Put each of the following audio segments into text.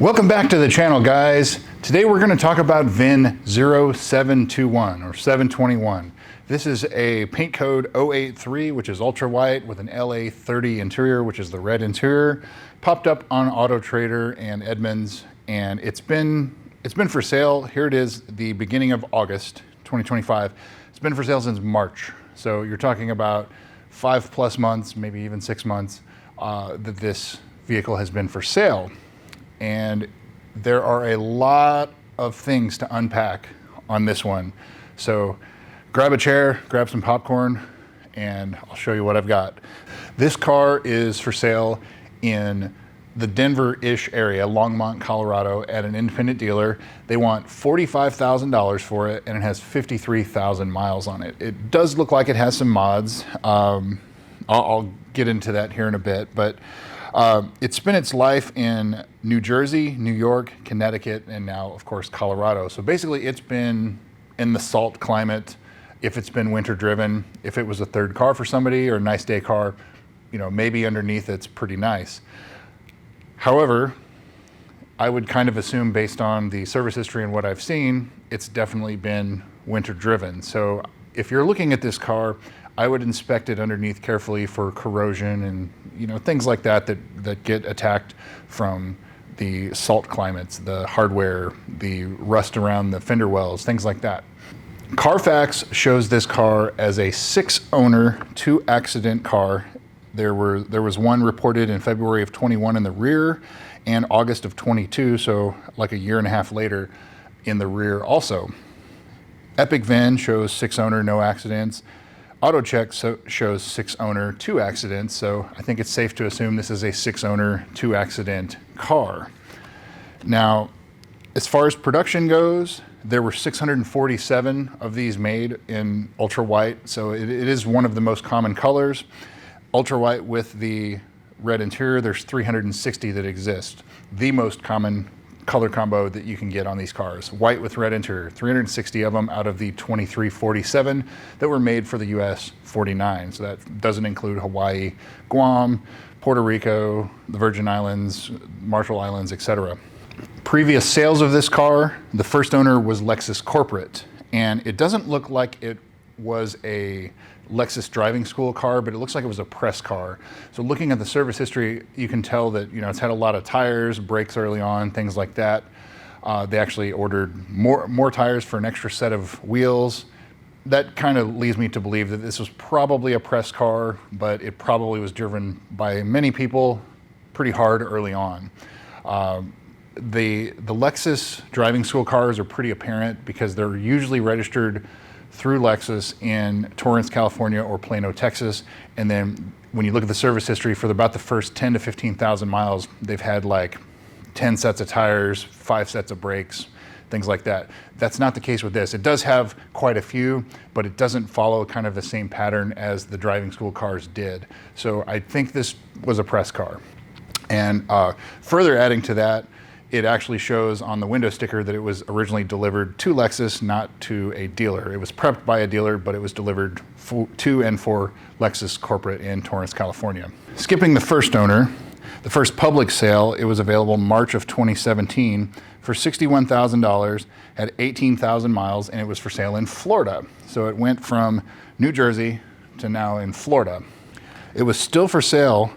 Welcome back to the channel, guys. Today we're going to talk about VIN 0721 or 721. This is a paint code 083, which is ultra white with an LA30 interior, which is the red interior. Popped up on Auto Trader and Edmunds, and it's been for sale. Here it is, the beginning of August 2025. It's been for sale since March. So you're talking about 5+ months, maybe even 6 months, that this vehicle has been for sale. And there are a lot of things to unpack on this one. So grab a chair, grab some popcorn, and I'll show you what I've got. This car is for sale in the Denver-ish area, Longmont, Colorado, at an independent dealer. They want $45,000 for it, and it has 53,000 miles on it. It does look like it has some mods. I'll get into that here in a bit, but it's spent its life in New Jersey, New York, Connecticut, and now, of course, Colorado. So basically, it's been in the salt climate. If it's been winter driven, if it was a third car for somebody or a nice day car, you know, maybe underneath it's pretty nice. However, I would kind of assume, based on the service history and what I've seen, it's definitely been winter driven. So if you're looking at this car, I would inspect it underneath carefully for corrosion and, you know, things like that get attacked from the salt climates, the hardware, the rust around the fender wells, things like that. Carfax shows this car as a 6-owner, 2-accident car. There was one reported in February of 21 in the rear and August of 22, so like a year and a half later in the rear also. Epic VIN shows 6-owner, no accidents. AutoCheck shows 6-owner, 2 accidents, so I think it's safe to assume this is a 6-owner, 2-accident car. Now, as far as production goes, there were 647 of these made in ultra white, so it is one of the most common colors. Ultra white with the red interior, there's 360 that exist. The most common color combo that you can get on these cars. White with red interior, 360 of them out of the 2347 that were made for the US 49. So that doesn't include Hawaii, Guam, Puerto Rico, the Virgin Islands, Marshall Islands, etc. Previous sales of this car, the first owner was Lexus Corporate, and it doesn't look like it was a Lexus driving school car, but it looks like it was a press car. So looking at the service history, you can tell that, you know, it's had a lot of tires, brakes early on, things like that. They actually ordered more tires for an extra set of wheels. That kind of leads me to believe that this was probably a press car, but it probably was driven by many people pretty hard early on. The Lexus driving school cars are pretty apparent because they're usually registered through Lexus in Torrance, California or Plano, Texas. And then when you look at the service history for about the first 10 to 15,000 miles, they've had like 10 sets of tires, 5 sets of brakes, things like that. That's not the case with this. It does have quite a few, but it doesn't follow kind of the same pattern as the driving school cars did. So I think this was a press car. And further adding to that, it actually shows on the window sticker that it was originally delivered to Lexus, not to a dealer. It was prepped by a dealer, but it was delivered to and for Lexus Corporate in Torrance, California. Skipping the first owner, the first public sale, it was available March of 2017 for $61,000, had 18,000 miles, and it was for sale in Florida. So it went from New Jersey to now in Florida. It was still for sale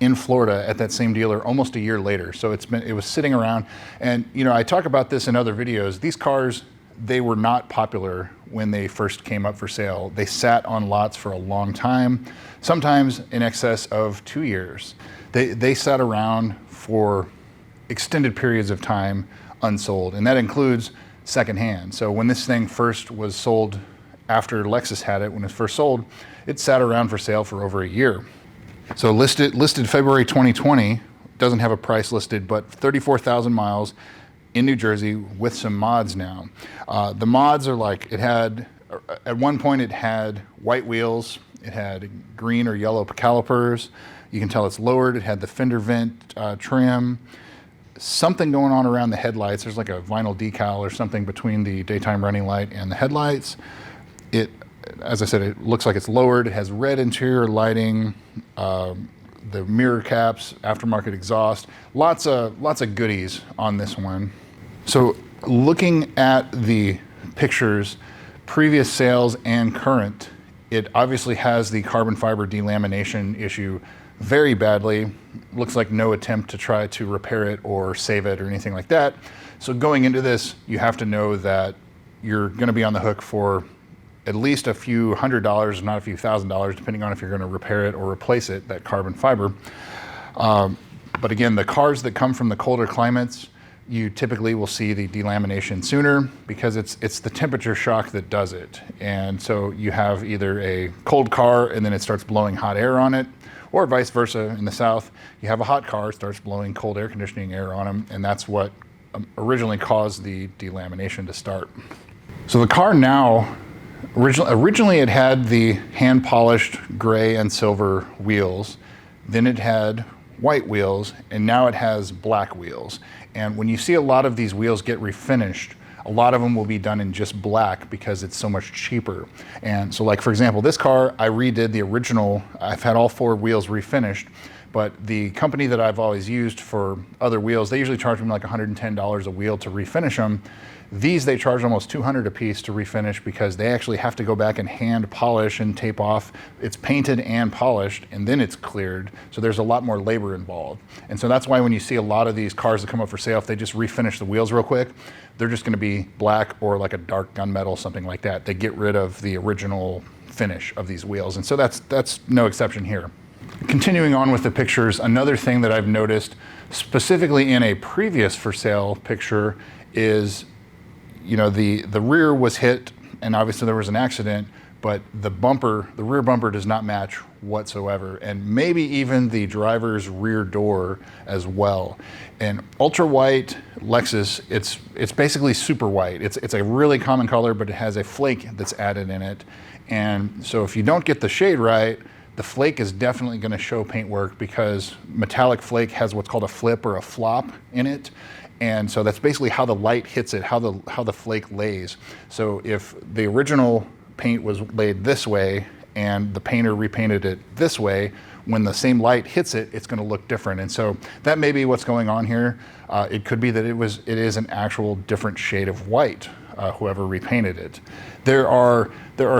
in Florida at that same dealer almost a year later. So it was sitting around, and you know, I talk about this in other videos. These cars, they were not popular when they first came up for sale. They sat on lots for a long time, sometimes in excess of 2 years. They sat around for extended periods of time unsold, and that includes secondhand. So when this thing first was sold, after Lexus had it, when it was first sold, it sat around for sale for over a year. So listed February 2020, doesn't have a price listed, but 34,000 miles in New Jersey with some mods now. The mods are like, at one point it had white wheels, it had green or yellow calipers. You can tell it's lowered, it had the fender vent trim. Something going on around the headlights. There's like a vinyl decal or something between the daytime running light and the headlights. As I said, it looks like it's lowered. It has red interior lighting, the mirror caps, aftermarket exhaust, lots of goodies on this one. So looking at the pictures, previous sales and current, it obviously has the carbon fiber delamination issue very badly. Looks like no attempt to try to repair it or save it or anything like that. So going into this, you have to know that you're going to be on the hook for at least a few $100s, not a few $1,000s, depending on if you're going to repair it or replace it, that carbon fiber. But again, the cars that come from the colder climates, you typically will see the delamination sooner because it's the temperature shock that does it. And so you have either a cold car and then it starts blowing hot air on it, or vice versa. In the South, you have a hot car, starts blowing cold air conditioning air on them, and that's what originally caused the delamination to start. So the car now, originally it had the hand-polished gray and silver wheels, then it had white wheels, and now it has black wheels. And when you see a lot of these wheels get refinished, a lot of them will be done in just black because it's so much cheaper. And so like, for example, this car, I redid the original. I've had all 4 wheels refinished, but the company that I've always used for other wheels, they usually charge me like $110 a wheel to refinish them. These, they charge almost $200 a piece to refinish because they actually have to go back and hand polish and tape off. It's painted and polished, and then it's cleared. So there's a lot more labor involved. And so that's why when you see a lot of these cars that come up for sale, if they just refinish the wheels real quick, they're just gonna be black or like a dark gunmetal, something like that. They get rid of the original finish of these wheels. And so that's no exception here. Continuing on with the pictures, another thing that I've noticed specifically in a previous for sale picture is, you know, the rear was hit and obviously there was an accident, but the rear bumper does not match whatsoever, and maybe even the driver's rear door as well. And ultra white Lexus, it's basically super white. It's a really common color, but it has a flake that's added in it. And so if you don't get the shade right, the flake is definitely going to show paintwork because metallic flake has what's called a flip or a flop in it. And so that's basically how the light hits it, how the flake lays. So if the original paint was laid this way and the painter repainted it this way, when the same light hits it, it's going to look different. And so that may be what's going on here. It could be that it is an actual different shade of white, whoever repainted it. There are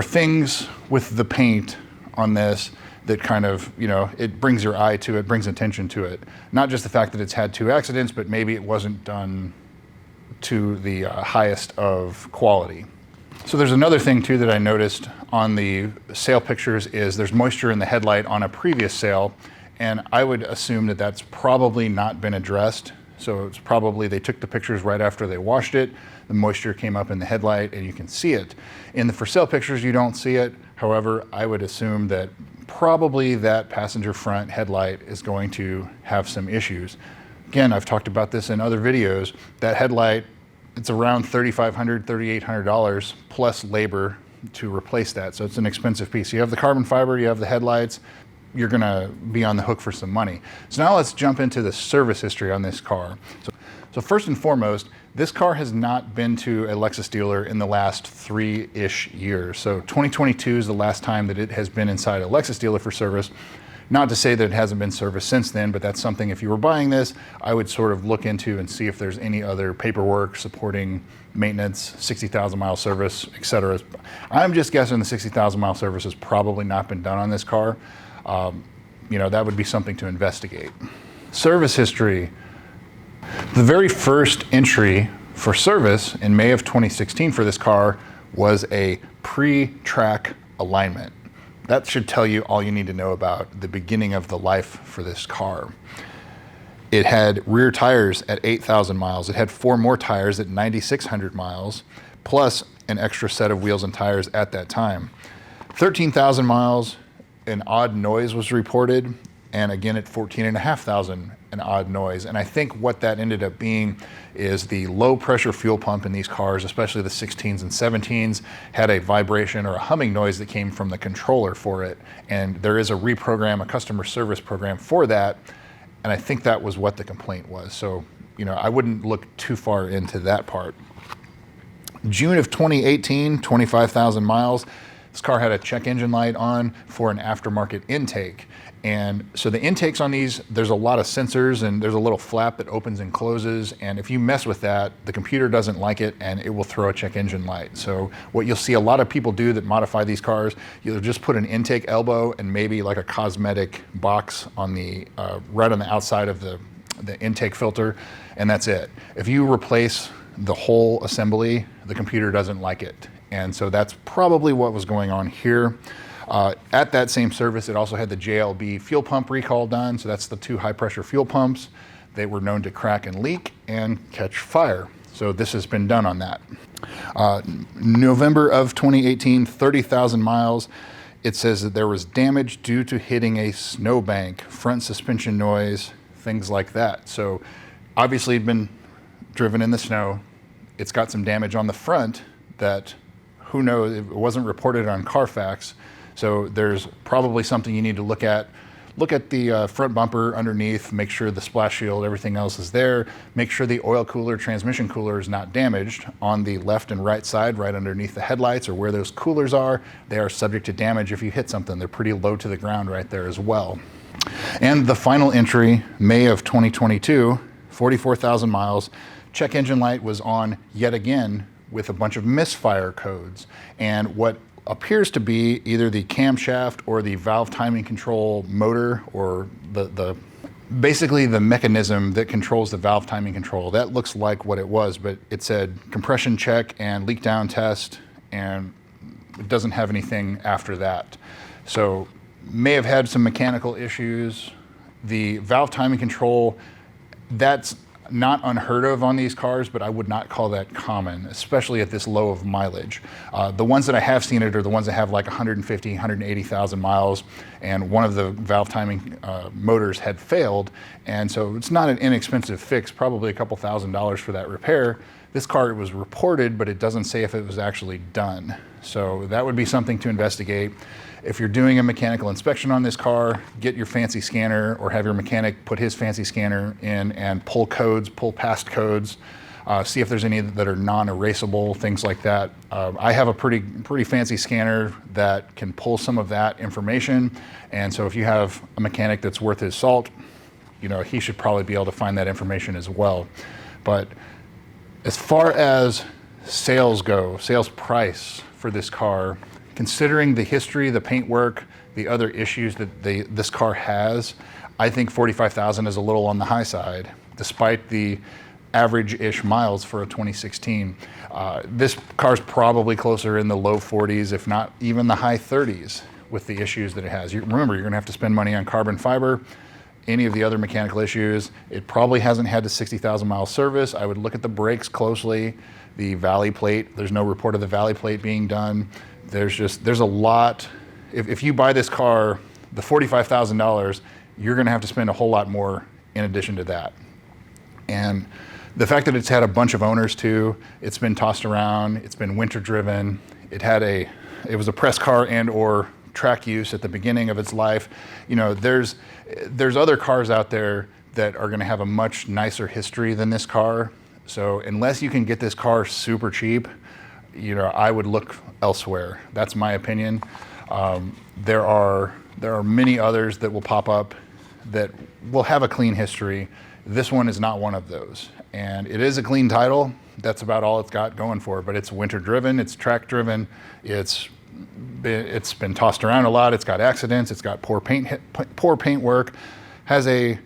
things with the paint on this that kind of, you know, it brings your eye to it, brings attention to it. Not just the fact that it's had 2 accidents, but maybe it wasn't done to the highest of quality. So there's another thing too that I noticed on the sale pictures is there's moisture in the headlight on a previous sale, and I would assume that that's probably not been addressed. So it's probably they took the pictures right after they washed it, the moisture came up in the headlight and you can see it. In the for sale pictures you don't see it. However, I would assume that probably that passenger front headlight is going to have some issues. Again, I've talked about this in other videos. That headlight, it's around $3,500, $3,800 plus labor to replace that. So it's an expensive piece. You have the carbon fiber, you have the headlights, you're gonna be on the hook for some money. So now let's jump into the service history on this car. So first and foremost, this car has not been to a Lexus dealer in the last 3-ish years. So 2022 is the last time that it has been inside a Lexus dealer for service. Not to say that it hasn't been serviced since then, but that's something if you were buying this, I would sort of look into and see if there's any other paperwork supporting maintenance, 60,000 mile service, etc. I'm just guessing the 60,000 mile service has probably not been done on this car. You know, that would be something to investigate. Service history. The very first entry for service in May of 2016 for this car was a pre-track alignment. That should tell you all you need to know about the beginning of the life for this car. It had rear tires at 8,000 miles. It had 4 more tires at 9,600 miles, plus an extra set of wheels and tires at that time. 13,000 miles, an odd noise was reported, and again at 14,500, an odd noise. And I think what that ended up being is the low pressure fuel pump in these cars, especially the 16s and 17s, had a vibration or a humming noise that came from the controller for it. And there is a reprogram, a customer service program for that. And I think that was what the complaint was. So, you know, I wouldn't look too far into that part. June of 2018, 25,000 miles. This car had a check engine light on for an aftermarket intake. And so the intakes on these, there's a lot of sensors and there's a little flap that opens and closes. And if you mess with that, the computer doesn't like it and it will throw a check engine light. So what you'll see a lot of people do that modify these cars, you'll just put an intake elbow and maybe like a cosmetic box on the, right on the outside of the intake filter, and that's it. If you replace the whole assembly, the computer doesn't like it. And so that's probably what was going on here. At that same service, it also had the JLB fuel pump recall done. So that's the 2 high pressure fuel pumps. They were known to crack and leak and catch fire. So this has been done on that. November of 2018, 30,000 miles. It says that there was damage due to hitting a snowbank, front suspension noise, things like that. So obviously it'd been driven in the snow. It's got some damage on the front that, who knows, it wasn't reported on Carfax. So there's probably something you need to look at. Look at the front bumper underneath, make sure the splash shield, everything else is there. Make sure the oil cooler, transmission cooler is not damaged on the left and right side, right underneath the headlights or where those coolers are. They are subject to damage if you hit something. They're pretty low to the ground right there as well. And the final entry, May of 2022, 44,000 miles. Check engine light was on yet again with a bunch of misfire codes. And what appears to be either the camshaft or the valve timing control motor, or basically the mechanism that controls the valve timing control. That looks like what it was, but it said compression check and leak down test, and it doesn't have anything after that. So may have had some mechanical issues. The valve timing control, that's not unheard of on these cars, but I would not call that common, especially at this low of mileage. The ones that I have seen it are the ones that have like 150, 180,000 miles, and one of the valve timing motors had failed. And so it's not an inexpensive fix, probably a couple $1,000s for that repair. This car was reported, but it doesn't say if it was actually done. So that would be something to investigate. If you're doing a mechanical inspection on this car, get your fancy scanner or have your mechanic put his fancy scanner in and pull codes, pull past codes, see if there's any that are non-erasable, things like that. I have a pretty fancy scanner that can pull some of that information. And so if you have a mechanic that's worth his salt, you know, he should probably be able to find that information as well. But as far as sales go, sales price for this car, considering the history, the paintwork, the other issues that this car has, I think 45,000 is a little on the high side, despite the average-ish miles for a 2016. This car's probably closer in the low 40s, if not even the high 30s, with the issues that it has. Remember, you're gonna have to spend money on carbon fiber, any of the other mechanical issues. It probably hasn't had the 60,000 mile service. I would look at the brakes closely, the valley plate. There's no report of the valley plate being done. There's a lot. If you buy this car, the $45,000, you're gonna have to spend a whole lot more in addition to that. And the fact that it's had a bunch of owners too, it's been tossed around, it's been winter driven, it was a press car and or track use at the beginning of its life. You know, there's other cars out there that are gonna have a much nicer history than this car. So unless you can get this car super cheap, you know, I would look elsewhere. That's my opinion. There are many others that will pop up that will have a clean history. This one is not one of those. And it is a clean title. That's about all it's got going for it. But it's winter driven, it's track driven, it's been tossed around a lot, it's got accidents, it's got poor paint work, has a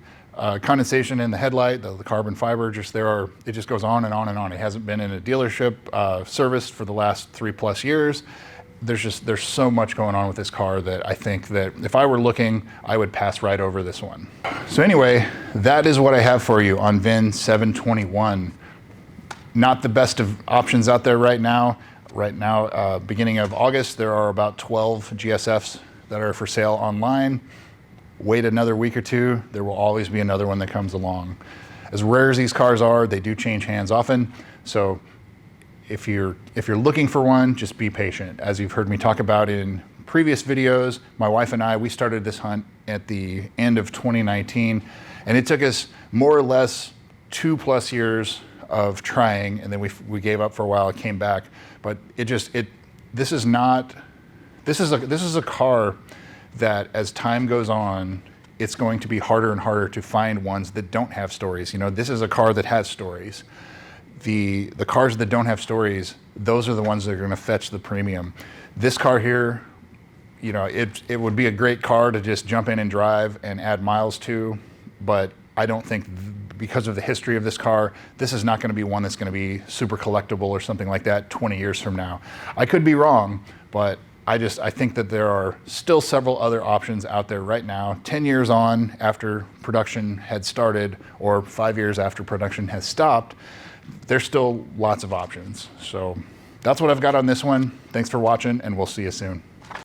condensation in the headlight, the carbon fiber, it just goes on and on and on. It hasn't been in a dealership serviced for the last 3+ years. There's so much going on with this car that I think that if I were looking, I would pass right over this one. So anyway, that is what I have for you on VIN 721. Not the best of options out there right now. Right now, beginning of August, there are about 12 GSFs that are for sale online. Wait another week or two, there will always be another one that comes along. As rare as these cars are, they do change hands often. So if you're looking for one, just be patient. As you've heard me talk about in previous videos, my wife and I, we started this hunt at the end of 2019, and it took us more or less 2+ years of trying, and then we gave up for a while, came back. But this is not This is a car that, as time goes on, it's going to be harder and harder to find ones that don't have stories. You know, this is a car that has stories. The cars that don't have stories, those are the ones that are going to fetch the premium. This car here, you know, it would be a great car to just jump in and drive and add miles to, but I don't think, because of the history of this car, this is not going to be one that's going to be super collectible or something like that 20 years from now. I could be wrong, but I think that there are still several other options out there right now, 10 years on after production had started, or 5 years after production has stopped. There's still lots of options. So that's what I've got on this one. Thanks for watching, and we'll see you soon.